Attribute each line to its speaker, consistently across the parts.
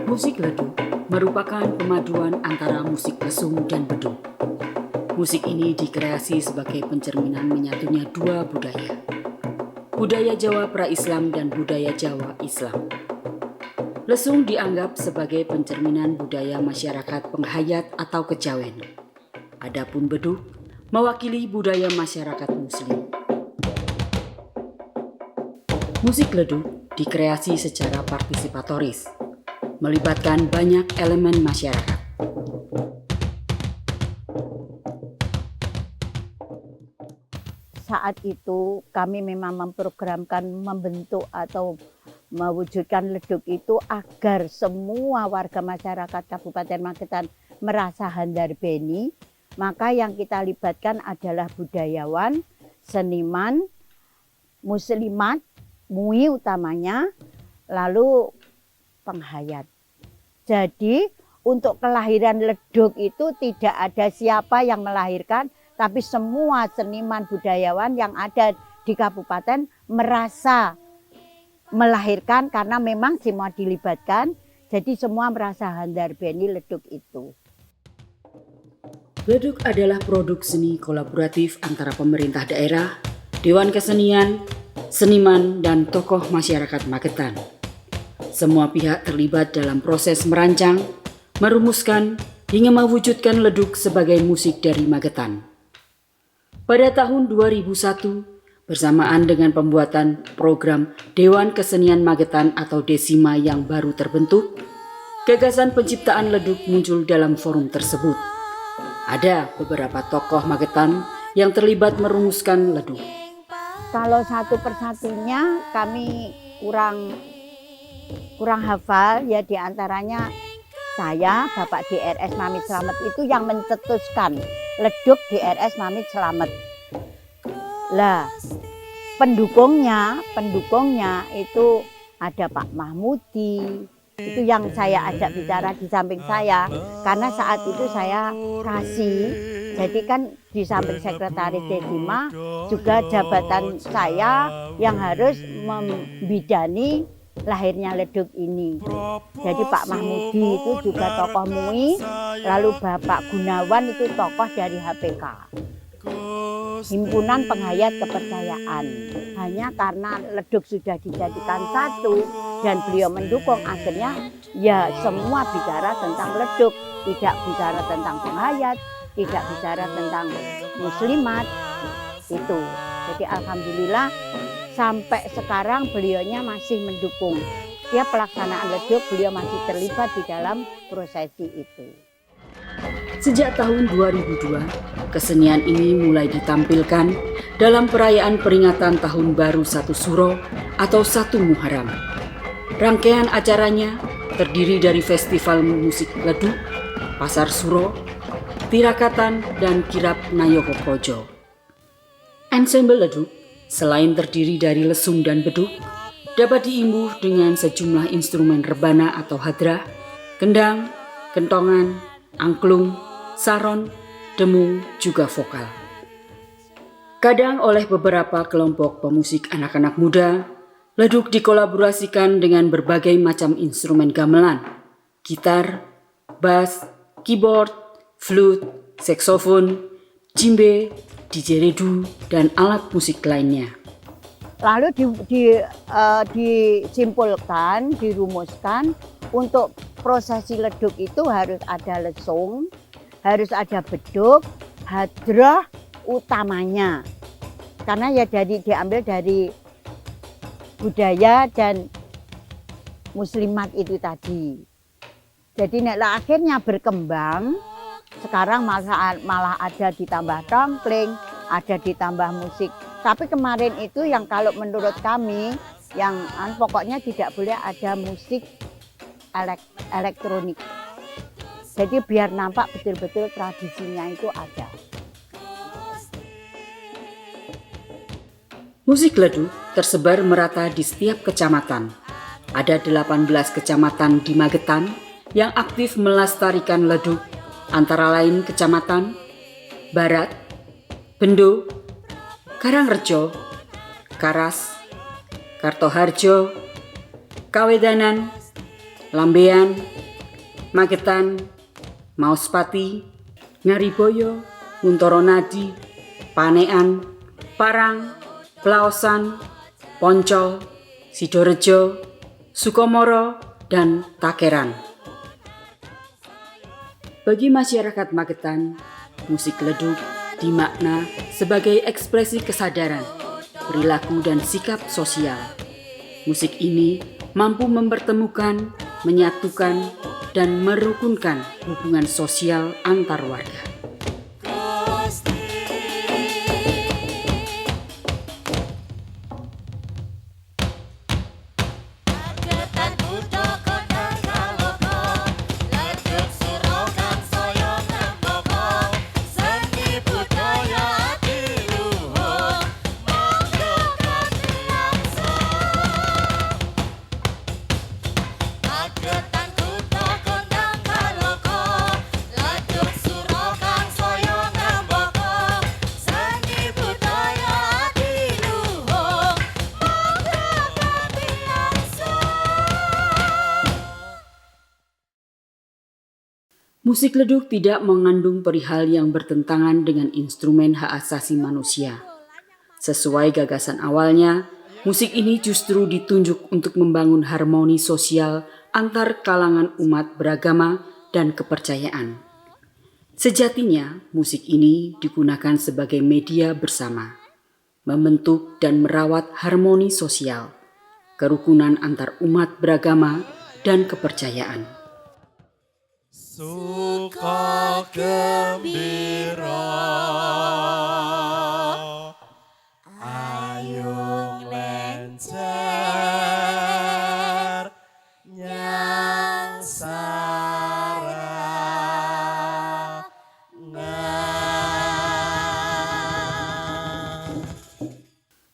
Speaker 1: Musik leduk merupakan pemaduan antara musik lesung dan beduk. Musik ini dikreasi sebagai pencerminan menyatunya dua budaya. Budaya Jawa pra-Islam dan budaya Jawa Islam. Lesung dianggap sebagai pencerminan budaya masyarakat penghayat atau kejawen. Adapun beduk mewakili budaya masyarakat Muslim. Musik leduk dikreasi secara partisipatoris, melibatkan banyak elemen masyarakat.
Speaker 2: Saat itu kami memang memprogramkan membentuk atau mewujudkan leduk itu agar semua warga masyarakat Kabupaten Magetan merasa handarbeni. Maka yang kita libatkan adalah budayawan, seniman, muslimat, MUI utamanya, lalu penghayat. Jadi untuk kelahiran leduk itu tidak ada siapa yang melahirkan, tapi semua seniman budayawan yang ada di kabupaten merasa melahirkan karena memang semua dilibatkan. Jadi semua merasa handarbeni leduk itu.
Speaker 1: Leduk adalah produk seni kolaboratif antara pemerintah daerah, Dewan Kesenian, seniman, dan tokoh masyarakat Magetan. Semua pihak terlibat dalam proses merancang, merumuskan, hingga mewujudkan leduk sebagai musik dari Magetan. Pada tahun 2001, bersamaan dengan pembuatan program Dewan Kesenian Magetan atau Desima yang baru terbentuk, gagasan penciptaan leduk muncul dalam forum tersebut. Ada beberapa tokoh Magetan yang terlibat merumuskan leduk.
Speaker 2: Kalau satu persatunya kami kurang hafal, ya diantaranya saya, Bapak DRS Mamit Slamet itu yang mencetuskan leduk DRS Mamit Slamet. Lah, pendukungnya itu ada Pak Mahmudi, itu yang saya ajak bicara di samping saya, karena saat itu saya kasih, jadi kan di samping sekretaris Desima juga jabatan saya yang harus membidani lahirnya leduk ini. Jadi Pak Mahmudi itu juga tokoh MUI, lalu Bapak Gunawan itu tokoh dari HPK, Himpunan Penghayat Kepercayaan. Hanya karena leduk sudah dijadikan satu dan beliau mendukung, akhirnya ya semua bicara tentang leduk, tidak bicara tentang penghayat, tidak bicara tentang muslimat itu. Jadi alhamdulillah sampai sekarang beliaunya masih mendukung. Setiap pelaksanaan leduk beliau masih terlibat di dalam prosesi itu.
Speaker 1: Sejak tahun 2002, kesenian ini mulai ditampilkan dalam perayaan peringatan Tahun Baru 1 Suro atau 1 Muharram. Rangkaian acaranya terdiri dari festival musik leduk, pasar suro, tirakatan, dan kirab Nayoko Projo. Ensemble leduk selain terdiri dari lesung dan beduk, dapat diimbuh dengan sejumlah instrumen rebana atau hadrah, kendang, kentongan, angklung, saron, demung, juga vokal. Kadang oleh beberapa kelompok pemusik anak-anak muda, leduk dikolaborasikan dengan berbagai macam instrumen gamelan, gitar, bass, keyboard, flute, saksofon, djembe, didgeridoo, dan alat musik lainnya.
Speaker 2: Lalu disimpulkan, dirumuskan untuk prosesi leduk itu harus ada lesung, harus ada beduk, hadrah utamanya. Karena ya diambil dari budaya dan muslimat itu tadi. Jadi akhirnya berkembang, sekarang malah ada ditambah tongkling, ada ditambah musik. Tapi kemarin itu yang kalau menurut kami, yang pokoknya tidak boleh ada musik elektronik. Jadi biar nampak betul-betul tradisinya itu ada.
Speaker 1: Musik ledug tersebar merata di setiap kecamatan. Ada 18 kecamatan di Magetan yang aktif melestarikan ledug, antara lain Kecamatan Barat, Bendo, Karangrejo, Karas, Kartoharjo, Kawedanan, Lambean, Magetan, Mauspati, Ngariboyo, Muntoronadi, Panean, Parang, Plaosan, Poncol, Sidorejo, Sukomoro, dan Takeran. Bagi masyarakat Magetan, musik ledug dimakna sebagai ekspresi kesadaran, perilaku dan sikap sosial. Musik ini mampu mempertemukan, menyatukan, dan merukunkan hubungan sosial antar warga. Musik ledug tidak mengandung perihal yang bertentangan dengan instrumen hak asasi manusia. Sesuai gagasan awalnya, musik ini justru ditunjuk untuk membangun harmoni sosial antar kalangan umat beragama dan kepercayaan. Sejatinya, musik ini digunakan sebagai media bersama, membentuk dan merawat harmoni sosial, kerukunan antar umat beragama dan kepercayaan.
Speaker 3: Suka gembira, ayung lencer, nyangsara,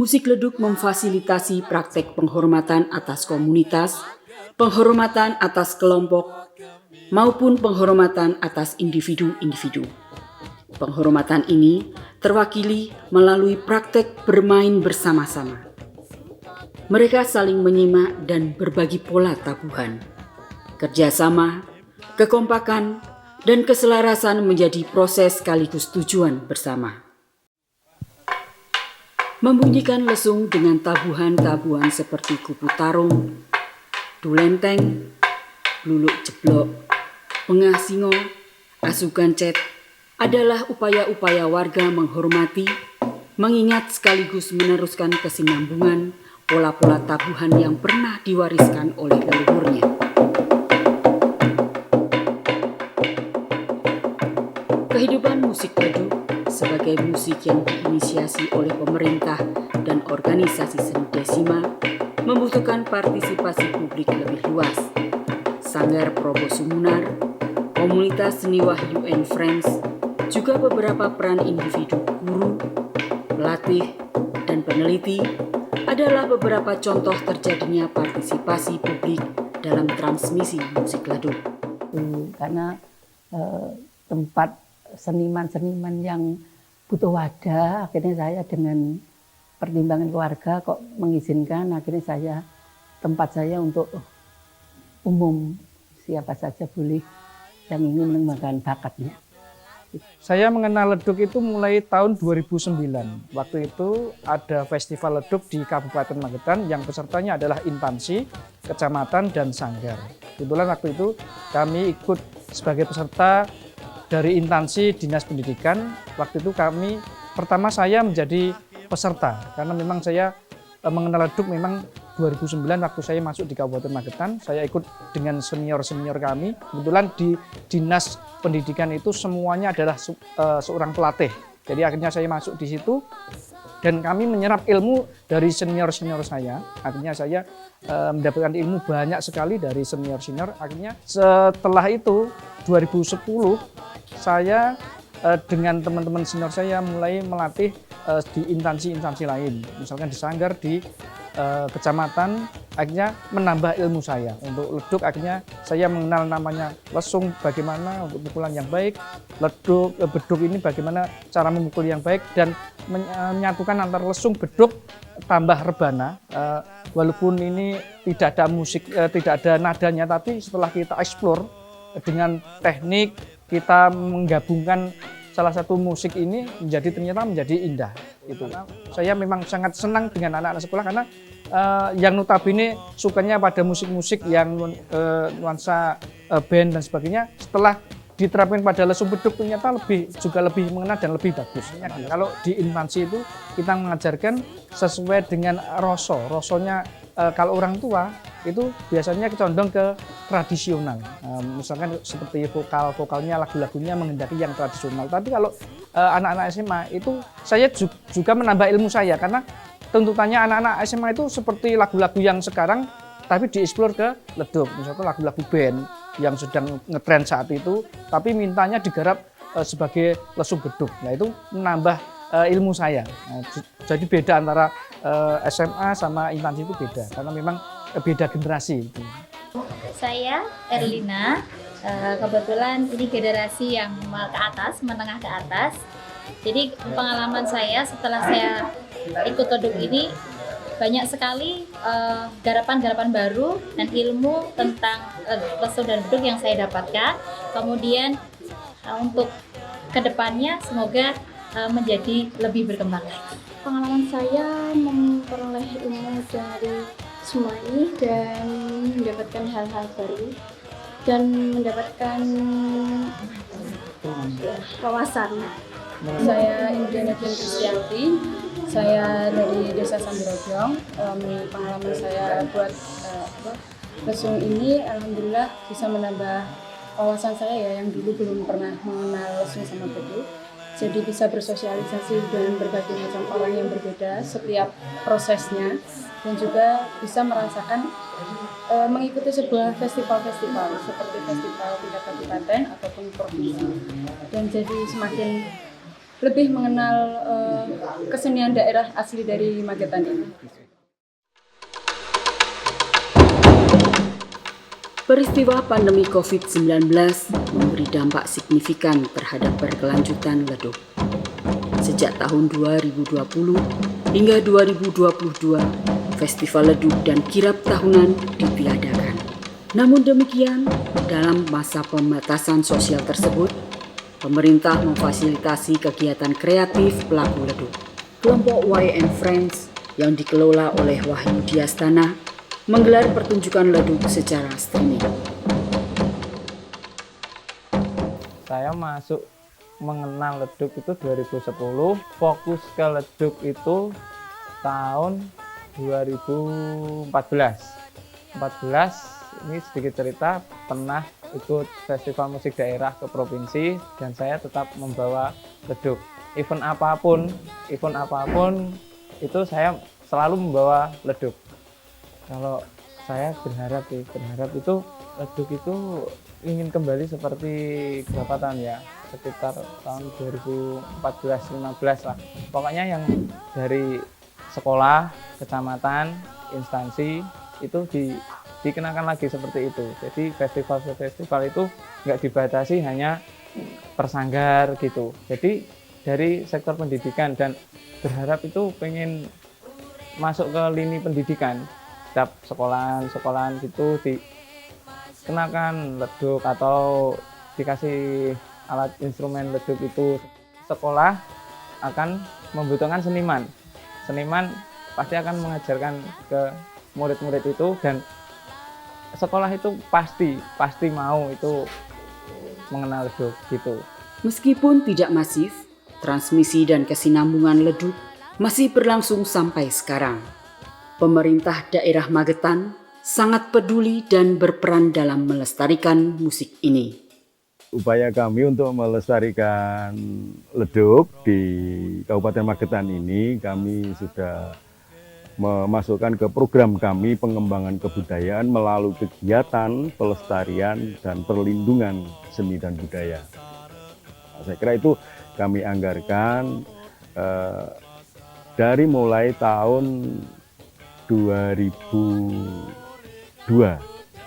Speaker 1: Musik ledug memfasilitasi praktek penghormatan atas komunitas, penghormatan atas kelompok, maupun penghormatan atas individu-individu. Penghormatan ini terwakili melalui praktek bermain bersama-sama. Mereka saling menyimak dan berbagi pola tabuhan. Kerjasama, kekompakan, dan keselarasan menjadi proses sekaligus tujuan bersama. Membunyikan lesung dengan tabuhan-tabuhan seperti kupu tarung, dulenteng, luluk jeblok, pengah singo, asugan cet adalah upaya-upaya warga menghormati, mengingat sekaligus meneruskan kesinambungan pola-pola tabuhan yang pernah diwariskan oleh leluhurnya. Kehidupan musik ledug sebagai musik yang diinisiasi oleh pemerintah dan organisasi seni Desima membutuhkan partisipasi publik lebih luas. Sanggar Probo Sumunar, komunitas seni Wahyu and Friends, juga beberapa peran individu guru, pelatih, dan peneliti adalah beberapa contoh terjadinya partisipasi publik dalam transmisi musik ledug.
Speaker 2: Karena tempat seniman-seniman yang butuh wadah, akhirnya saya dengan pertimbangan keluarga kok mengizinkan, akhirnya tempat saya untuk umum, siapa saja boleh yang ingin mengembangkan bakatnya.
Speaker 4: Saya mengenal ledug itu mulai tahun 2009. Waktu itu ada festival ledug di Kabupaten Magetan yang pesertanya adalah instansi, kecamatan, dan sanggar. Kebetulan waktu itu kami ikut sebagai peserta dari instansi Dinas Pendidikan. Waktu itu pertama saya menjadi peserta karena memang saya mengenal ledug memang 2009 waktu saya masuk di Kabupaten Magetan. Saya ikut dengan senior-senior kami. Kebetulan di Dinas Pendidikan itu semuanya adalah seorang pelatih. Jadi akhirnya saya masuk di situ dan kami menyerap ilmu dari senior-senior saya. Akhirnya saya mendapatkan ilmu banyak sekali dari senior-senior. Akhirnya setelah itu 2010 saya dengan teman-teman senior saya mulai melatih di instansi-instansi lain, misalkan di Sanggar, di kecamatan, akhirnya menambah ilmu saya. Untuk leduk akhirnya saya mengenal namanya lesung, bagaimana untuk pukulan yang baik, leduk, beduk ini bagaimana cara memukul yang baik, dan menyatukan antara lesung, beduk, tambah rebana. Walaupun ini tidak ada musik, tidak ada nadanya, tapi setelah kita eksplor dengan teknik, kita menggabungkan salah satu musik ini ternyata menjadi indah. Itu. Saya memang sangat senang dengan anak-anak sekolah karena yang notabene sukanya pada musik-musik yang nuansa band dan sebagainya, setelah diterapkan pada lesung beduk ternyata juga lebih mengena dan lebih bagus. Kalau di instansi itu kita mengajarkan sesuai dengan rosonya. Kalau orang tua itu biasanya condong ke tradisional, misalkan seperti vokalnya, lagu-lagunya menghendaki yang tradisional. Tapi kalau anak-anak SMA itu saya juga menambah ilmu saya, karena tuntutannya anak-anak SMA itu seperti lagu-lagu yang sekarang tapi dieksplor ke leduk, misalnya lagu-lagu band yang sedang ngetren saat itu, tapi mintanya digarap sebagai lesung beduk. Nah itu menambah ilmu saya. Nah, jadi beda antara SMA sama instansi itu beda, karena memang beda generasi.
Speaker 5: Saya Erlina, kebetulan ini generasi yang ke atas, menengah ke atas. Jadi pengalaman saya setelah saya ikut leduk ini, banyak sekali garapan-garapan baru dan ilmu tentang lesung dan beduk yang saya dapatkan. Kemudian untuk kedepannya semoga menjadi lebih berkembang lagi.
Speaker 6: Pengalaman saya memperoleh ilmu dari semua ini dan mendapatkan hal-hal baru dan mendapatkan wawasan.
Speaker 7: Saya Indriana Kristianti, saya dari Desa Samberojong. Pengalaman saya buat lesung ini, alhamdulillah bisa menambah wawasan saya ya, yang dulu belum pernah mengenal lesung sama beduk. Jadi bisa bersosialisasi dengan berbagai macam orang yang berbeda setiap prosesnya, dan juga bisa merasakan mengikuti sebuah festival-festival seperti festival tingkat kabupaten ataupun provinsi, dan jadi semakin lebih mengenal kesenian daerah asli dari Magetan ini.
Speaker 1: Peristiwa pandemi COVID-19 memberi dampak signifikan terhadap berkelanjutan leduk. Sejak tahun 2020 hingga 2022, Festival Leduk dan Kirab tahunan ditiadakan. Namun demikian, dalam masa pembatasan sosial tersebut, pemerintah memfasilitasi kegiatan kreatif pelaku leduk. Kelompok Y and Friends yang dikelola oleh Wahyu Diastana menggelar pertunjukan leduk secara streaming.
Speaker 8: Saya masuk mengenal leduk itu 2010, fokus ke leduk itu tahun 2014. Ini sedikit cerita, pernah ikut festival musik daerah ke provinsi dan saya tetap membawa leduk. Event apapun itu saya selalu membawa leduk. Kalau saya berharap itu leduk itu ingin kembali seperti berapa tahun ya, sekitar tahun 2014-15 lah. Pokoknya yang dari sekolah, kecamatan, instansi itu dikenakan lagi seperti itu. Jadi festival itu nggak dibatasi hanya persanggar gitu. Jadi dari sektor pendidikan, dan berharap itu pengen masuk ke lini pendidikan. Setiap sekolahan gitu dikenakan leduk atau dikasih alat instrumen leduk itu. Sekolah akan membutuhkan seniman pasti akan mengajarkan ke murid-murid itu, dan sekolah itu pasti mau itu mengenal leduk gitu.
Speaker 1: Meskipun tidak masif, transmisi dan kesinambungan leduk masih berlangsung sampai sekarang. Pemerintah daerah Magetan sangat peduli dan berperan dalam melestarikan musik ini.
Speaker 9: Upaya kami untuk melestarikan leduk di Kabupaten Magetan ini, kami sudah memasukkan ke program kami pengembangan kebudayaan melalui kegiatan pelestarian dan perlindungan seni dan budaya. Saya kira itu kami anggarkan dari mulai tahun 2002.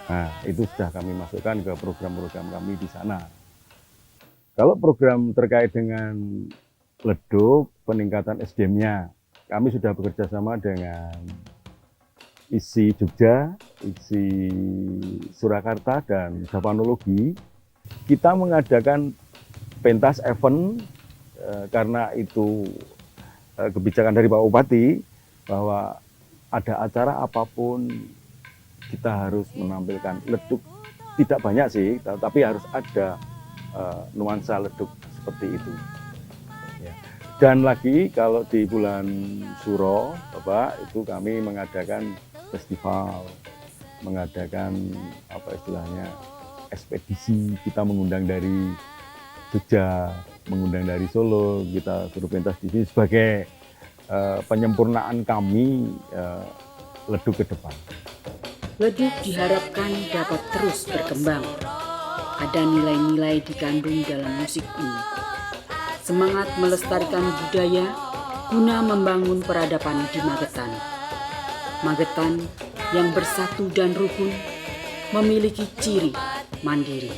Speaker 9: Nah, itu sudah kami masukkan ke program-program kami di sana. Kalau program terkait dengan ledug, peningkatan SDM-nya, kami sudah bekerja sama dengan ISI Jogja, ISI Surakarta, dan Japanologi. Kita mengadakan pentas event karena itu kebijakan dari Pak Bupati bahwa ada acara apapun kita harus menampilkan ledug. Tidak banyak sih, tapi harus ada nuansa ledug seperti itu. Ya. Dan lagi kalau di bulan Suro, Bapak, itu kami mengadakan festival, mengadakan apa istilahnya ekspedisi. Kita mengundang dari Jogja, mengundang dari Solo, kita suruh pentas di sini sebagai penyempurnaan kami ledug ke depan.
Speaker 1: Ledug diharapkan dapat terus berkembang. Ada nilai-nilai dikandung dalam musik ini. Semangat melestarikan budaya guna membangun peradaban di Magetan. Magetan yang bersatu dan rukun memiliki ciri mandiri.